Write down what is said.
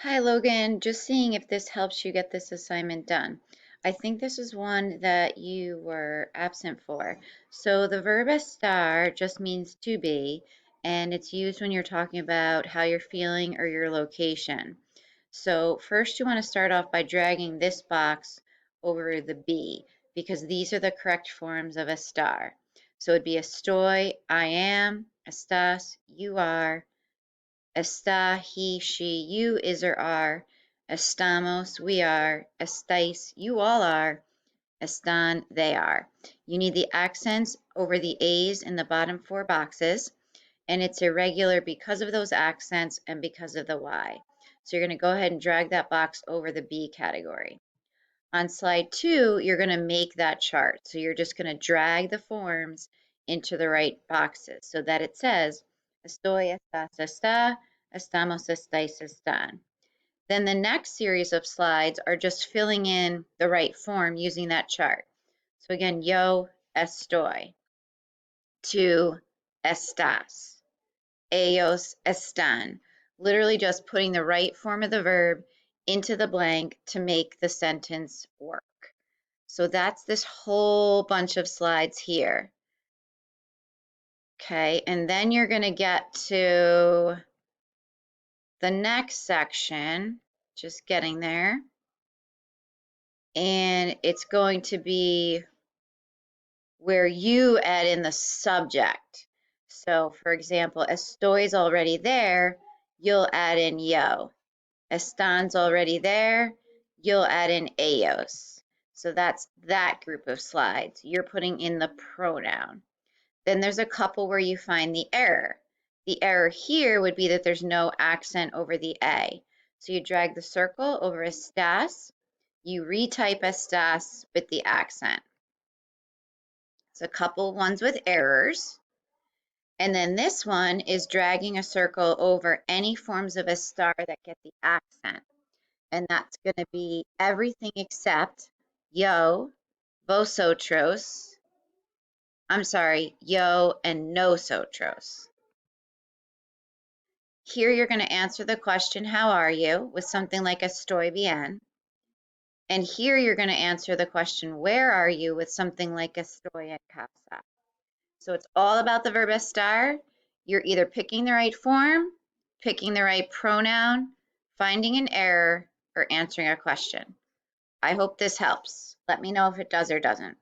Hi Logan, just seeing if this helps you get this assignment done. I think this is one that you were absent for. So the verb estar just means to be, and it's used when you're talking about how you're feeling or your location. So first you want to start off by dragging this box over the be, because these are the correct forms of estar. So it'd be estoy, I am, estás, you are, está, he, she, you, is or are, estamos, we are, estáis, you all are, están, they are. You need the accents over the A's in the bottom four boxes, and it's irregular because of those accents and because of the Y. So you're going to go ahead and drag that box over the B category. On slide 2, you're going to make that chart. So you're just going to drag the forms into the right boxes so that it says, estoy, estás, está, estamos, estáis, están. Then the next series of slides are just filling in the right form using that chart. So again, yo estoy, tú estás, ellos están. Literally just putting the right form of the verb into the blank to make the sentence work. So that's this whole bunch of slides here. Okay, and then you're going to get to the next section, just getting there. And it's going to be where you add in the subject. So for example, estoy is already there, you'll add in yo. Estan's already there, you'll add in ellos. So that's that group of slides. You're putting in the pronoun. Then there's a couple where you find the error. The error here would be that there's no accent over the A. So you drag the circle over estás, you retype estás with the accent. It's a couple ones with errors. And then this one is dragging a circle over any forms of estar that get the accent. And that's going to be everything except yo, vosotros, yo and nosotros. Here you're going to answer the question, how are you, with something like estoy bien. And here you're going to answer the question, where are you, with something like estoy en casa. So it's all about the verb estar. You're either picking the right form, picking the right pronoun, finding an error, or answering a question. I hope this helps. Let me know if it does or doesn't.